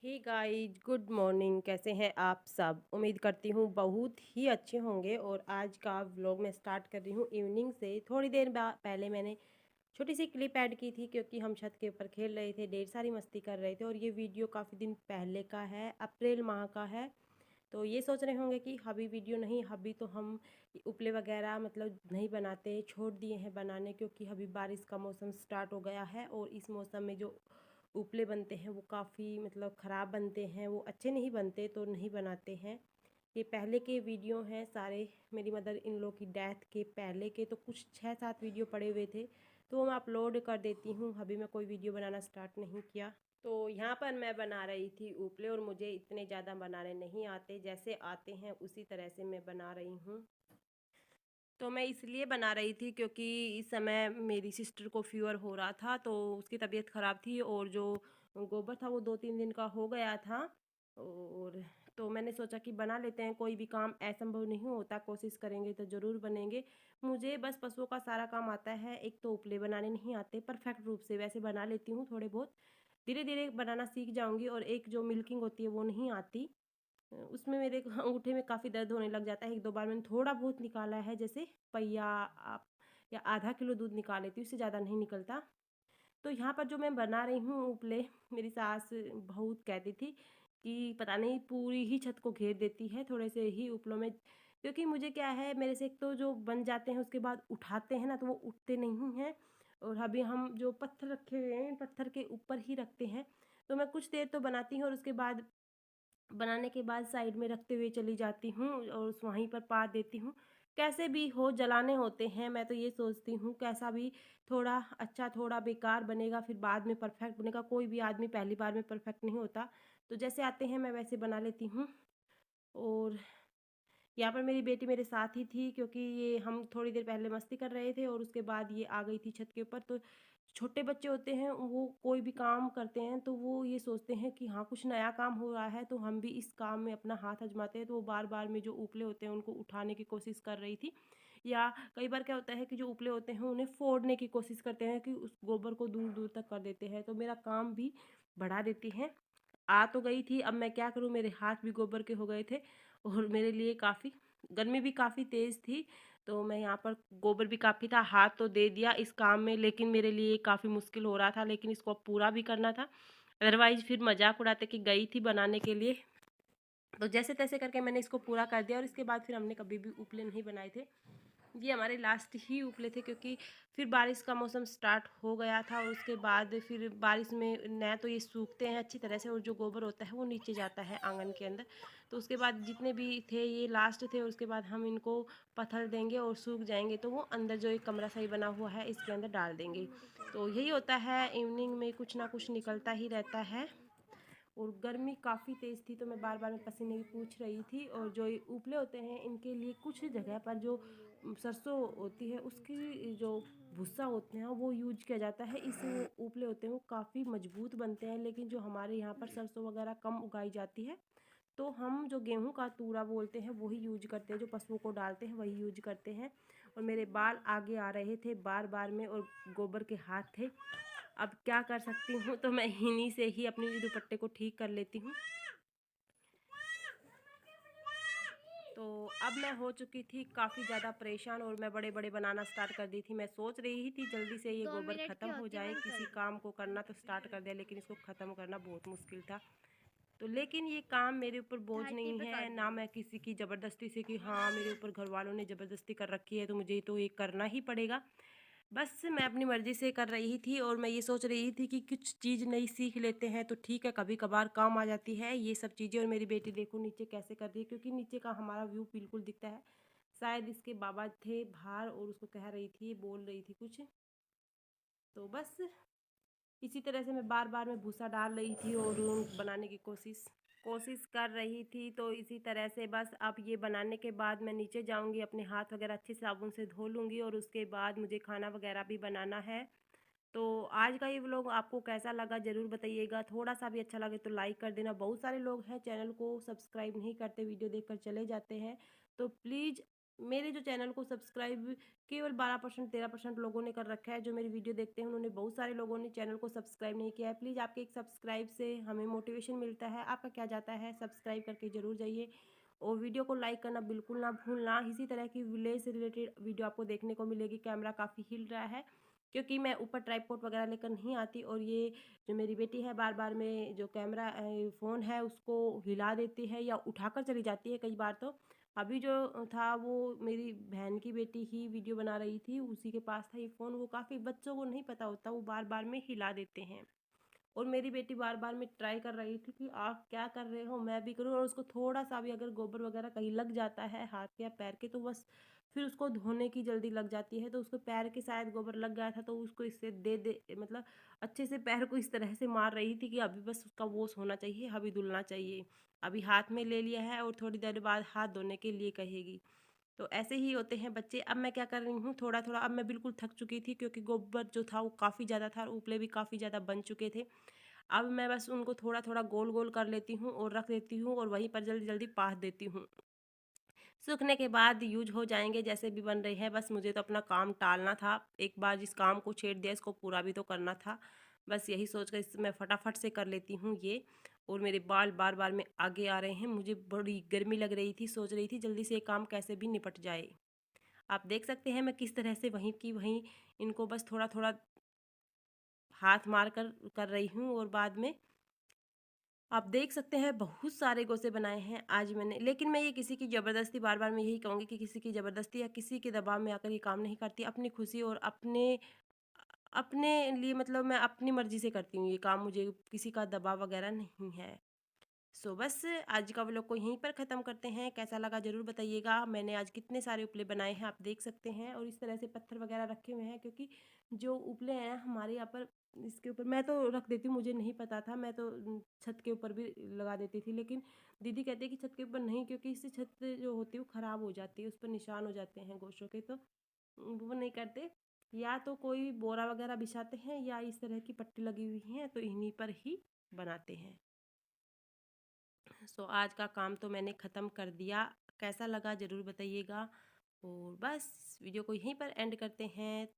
Hey guys, good morning. कैसे हैं आप सब? उम्मीद करती हूँ बहुत ही अच्छे होंगे। और आज का व्लॉग मैं स्टार्ट कर रही हूँ इवनिंग से। थोड़ी देर पहले मैंने छोटी सी क्लिप ऐड की थी क्योंकि हम छत के ऊपर खेल रहे थे, ढेर सारी मस्ती कर रहे थे। और ये वीडियो काफ़ी दिन पहले का है, अप्रैल माह का है। तो ये सोच रहे होंगे कि अभी वीडियो नहीं, अभी तो हम उपले वगैरह मतलब नहीं बनाते, छोड़ दिए हैं बनाने, क्योंकि अभी बारिश का मौसम स्टार्ट हो गया है। और इस मौसम में जो उपले बनते हैं वो काफ़ी मतलब ख़राब बनते हैं, वो अच्छे नहीं बनते, तो नहीं बनाते हैं। ये पहले के वीडियो हैं सारे, मेरी मदर इन लोग की डेथ के पहले के, तो कुछ 6-7 वीडियो पड़े हुए थे, तो वो मैं अपलोड कर देती हूँ। अभी मैं कोई वीडियो बनाना स्टार्ट नहीं किया। तो यहाँ पर मैं बना रही थी उपले, और मुझे इतने ज़्यादा बनाने नहीं आते, जैसे आते हैं उसी तरह से मैं बना रही हूँ। तो मैं इसलिए बना रही थी क्योंकि इस समय मेरी सिस्टर को फीवर हो रहा था, तो उसकी तबीयत ख़राब थी, और जो गोबर था वो 2-3 दिन का हो गया था। और तो मैंने सोचा कि बना लेते हैं, कोई भी काम असंभव नहीं होता, कोशिश करेंगे तो ज़रूर बनेंगे। मुझे बस पशुओं का सारा काम आता है, एक तो उपले बनाने नहीं आते परफेक्ट रूप से, वैसे बना लेती हूँ थोड़े बहुत, धीरे धीरे बनाना सीख जाऊँगी। और एक जो मिल्किंग होती है वो नहीं आती, उसमें मेरे अंगूठे में काफ़ी दर्द होने लग जाता है। 1-2 बार मैंने थोड़ा बहुत निकाला है, जैसे पहिया आप या आधा किलो दूध निकाल लेती हूँ, इससे ज़्यादा नहीं निकलता। तो यहाँ पर जो मैं बना रही हूँ उपले, मेरी सास बहुत कहती थी कि पता नहीं पूरी ही छत को घेर देती है थोड़े से ही उपलों में। क्योंकि मुझे क्या है, मेरे से एक तो जो बन जाते हैं उसके बाद उठाते हैं ना, तो वो उठते नहीं हैं। और अभी हम जो पत्थर रखे हुए हैं, पत्थर के ऊपर ही रखते हैं। तो मैं कुछ देर तो बनाती हूँ, और उसके बाद बनाने के बाद साइड में रखते हुए चली जाती हूँ, और वहीं पर पा देती हूँ। कैसे भी हो जलाने होते हैं, मैं तो ये सोचती हूँ, कैसा भी थोड़ा अच्छा थोड़ा बेकार बनेगा, फिर बाद में परफेक्ट बनेगा। कोई भी आदमी पहली बार में परफेक्ट नहीं होता, तो जैसे आते हैं मैं वैसे बना लेती हूँ। और यहाँ पर मेरी बेटी मेरे साथ ही थी, क्योंकि ये हम थोड़ी देर पहले मस्ती कर रहे थे, और उसके बाद ये आ गई थी छत के ऊपर। तो छोटे बच्चे होते हैं, वो कोई भी काम करते हैं तो वो ये सोचते हैं कि हाँ कुछ नया काम हो रहा है, तो हम भी इस काम में अपना हाथ आजमाते हैं। तो वो बार बार में जो उपले होते हैं उनको उठाने की कोशिश कर रही थी, या कई बार क्या होता है कि जो उपले होते हैं उन्हें फोड़ने की कोशिश करते हैं, कि उस गोबर को दूर दूर तक कर देते हैं, तो मेरा काम भी बढ़ा देती हैं। आ तो गई थी, अब मैं क्या करूँ, मेरे हाथ भी गोबर के हो गए थे, और मेरे लिए काफ़ी गर्मी भी काफ़ी तेज़ थी। तो मैं यहाँ पर गोबर भी काफ़ी था, हाथ तो दे दिया इस काम में, लेकिन मेरे लिए काफ़ी मुश्किल हो रहा था, लेकिन इसको अब पूरा भी करना था। अदरवाइज़ फिर मजाक उड़ाते कि गई थी बनाने के लिए। तो जैसे तैसे करके मैंने इसको पूरा कर दिया, और इसके बाद फिर हमने कभी भी उपले नहीं बनाए थे। ये हमारे लास्ट ही उपले थे, क्योंकि फिर बारिश का मौसम स्टार्ट हो गया था, और उसके बाद फिर बारिश में न तो ये सूखते हैं अच्छी तरह से, और जो गोबर होता है वो नीचे जाता है आंगन के अंदर। तो उसके बाद जितने भी थे ये लास्ट थे, और उसके बाद हम इनको पत्थर देंगे और सूख जाएंगे, तो वो अंदर जो एक कमरा सही बना हुआ है इसके अंदर डाल देंगे। तो यही होता है, इवनिंग में कुछ ना कुछ निकलता ही रहता है। और गर्मी काफ़ी तेज़ थी, तो मैं बार बार में पसीने भी पूछ रही थी। और जो ये उपले होते हैं इनके लिए कुछ जगह पर जो सरसों होती है उसकी जो भूसा होते हैं वो यूज किया जाता है। इससे वो उपले होते हैं वो काफ़ी मजबूत बनते हैं। लेकिन जो हमारे यहाँ पर सरसों वगैरह कम उगाई जाती है, तो हम जो गेहूं का तूरा बोलते हैं वही यूज करते हैं, जो पशुओं को डालते हैं वही यूज करते हैं। और मेरे बाल आगे आ रहे थे बार बार में, और गोबर के हाथ थे। अब क्या कर सकती हूँ, तो मैं इन्हीं से ही अपनी दुपट्टे को ठीक कर लेती हूँ। तो अब मैं हो चुकी थी काफ़ी ज़्यादा परेशान, और मैं बड़े बड़े बनाना स्टार्ट कर दी थी। मैं सोच रही थी जल्दी से ये दो गोबर मिनट की ख़त्म हो होती है जाए, वही किसी कर। काम को करना तो स्टार्ट कर दिया, लेकिन इसको ख़त्म करना बहुत मुश्किल था। तो लेकिन ये काम मेरे ऊपर बोझ 30 नहीं पे है कर ना, दूंगी। मैं किसी की ज़बरदस्ती से कि हाँ मेरे ऊपर घर वालों ने ज़बरदस्ती कर रखी है तो मुझे तो ये करना ही पड़ेगा। बस मैं अपनी मर्ज़ी से कर रही थी, और मैं ये सोच रही थी कि कुछ चीज़ नई सीख लेते हैं तो ठीक है, कभी कभार काम आ जाती है ये सब चीज़ें। और मेरी बेटी देखो नीचे कैसे कर रही है, क्योंकि नीचे का हमारा व्यू बिल्कुल दिखता है। शायद इसके बाबा थे बाहर, और उसको कह रही थी, बोल रही थी कुछ। तो बस इसी तरह से मैं बार बार में भूसा डाल रही थी, और बनाने की कोशिश कोशिश कर रही थी। तो इसी तरह से बस अब ये बनाने के बाद मैं नीचे जाऊंगी, अपने हाथ वगैरह अच्छे साबुन से धो लूँगी, और उसके बाद मुझे खाना वगैरह भी बनाना है। तो आज का ये व्लॉग आपको कैसा लगा ज़रूर बताइएगा। थोड़ा सा भी अच्छा लगे तो लाइक कर देना। बहुत सारे लोग हैं चैनल को सब्सक्राइब नहीं करते, वीडियो देखकर चले जाते हैं, तो प्लीज़ मेरे जो चैनल को सब्सक्राइब केवल 12% 13% लोगों ने कर रखा है। जो मेरी वीडियो देखते हैं उन्होंने, बहुत सारे लोगों ने चैनल को सब्सक्राइब नहीं किया है। प्लीज़ आपके एक सब्सक्राइब से हमें मोटिवेशन मिलता है। आपका क्या जाता है, सब्सक्राइब करके ज़रूर जाइए और वीडियो को लाइक करना बिल्कुल ना भूलना। इसी तरह की विलेज से रिलेटेड वीडियो आपको देखने को मिलेगी। कैमरा काफ़ी हिल रहा है क्योंकि मैं ऊपर ट्राइपॉड वगैरह लेकर नहीं आती, और ये जो मेरी बेटी है बार बार में जो कैमरा फ़ोन है उसको हिला देती है या उठाकर चली जाती है कई बार। तो अभी जो था वो मेरी बहन की बेटी ही वीडियो बना रही थी, उसी के पास था ये फ़ोन। वो काफ़ी, बच्चों को नहीं पता होता, वो बार बार में हिला देते हैं। और मेरी बेटी बार बार में ट्राई कर रही थी कि आप क्या कर रहे हो, मैं भी करूँ। और उसको थोड़ा सा भी अगर गोबर वगैरह कहीं लग जाता है हाथ या पैर के, तो बस फिर उसको धोने की जल्दी लग जाती है। तो उसको पैर के शायद गोबर लग गया था, तो उसको इससे दे दे मतलब अच्छे से पैर को इस तरह से मार रही थी कि अभी बस उसका वॉश होना चाहिए, अभी धुलना चाहिए। अभी हाथ में ले लिया है और थोड़ी देर बाद हाथ धोने के लिए कहेगी। तो ऐसे ही होते हैं बच्चे। अब मैं क्या कर रही हूँ, थोड़ा थोड़ा, अब मैं बिल्कुल थक चुकी थी क्योंकि गोबर जो था वो काफ़ी ज़्यादा था और उपले भी काफ़ी ज़्यादा बन चुके थे। अब मैं बस उनको थोड़ा थोड़ा गोल गोल कर लेती हूँ और रख देती हूँ और वहीं पर जल्दी जल्दी पाथ देती हूँ। सूखने के बाद यूज हो जाएंगे जैसे भी बन रहे हैं। बस मुझे तो अपना काम टालना था, एक बार जिस काम को छेड़ दिया इसको पूरा भी तो करना था। बस यही सोच कर मैं फटाफट से कर लेती हूँ ये। और मेरे बाल बार बार में आगे आ रहे हैं, मुझे बड़ी गर्मी लग रही थी, सोच रही थी जल्दी से ये काम कैसे भी निपट जाए। आप देख सकते हैं मैं किस तरह से वहीं की वहीं इनको बस थोड़ा थोड़ा हाथ मार कर रही हूँ। और बाद में आप देख सकते हैं बहुत सारे गोसे बनाए हैं आज मैंने। लेकिन मैं ये किसी की ज़बरदस्ती, बार बार मैं यही कहूँगी कि किसी की ज़बरदस्ती या किसी के दबाव में आकर ये काम नहीं करती। अपनी खुशी और अपने अपने लिए, मतलब मैं अपनी मर्ज़ी से करती हूँ ये काम, मुझे किसी का दबाव वगैरह नहीं है। सो बस आज का व्लॉग को यहीं पर ख़त्म करते हैं। कैसा लगा ज़रूर बताइएगा। मैंने आज कितने सारे उपले बनाए हैं आप देख सकते हैं, और इस तरह से पत्थर वगैरह रखे हुए हैं क्योंकि जो उपले हैं हमारे यहाँ पर, इसके ऊपर मैं तो रख देती हूँ, मुझे नहीं पता था। मैं तो छत के ऊपर भी लगा देती थी, लेकिन दीदी कहते हैं कि छत के ऊपर नहीं, क्योंकि इससे छत जो होती है वो ख़राब हो जाती है, उस पर निशान हो जाते हैं गोशों के। तो वो नहीं करते, या तो कोई बोरा वगैरह बिछाते हैं या इस तरह की पट्टी लगी हुई है तो इन्हीं पर ही बनाते हैं। सो आज का काम तो मैंने ख़त्म कर दिया। कैसा लगा ज़रूर बताइएगा। और बस वीडियो को यहीं पर एंड करते हैं।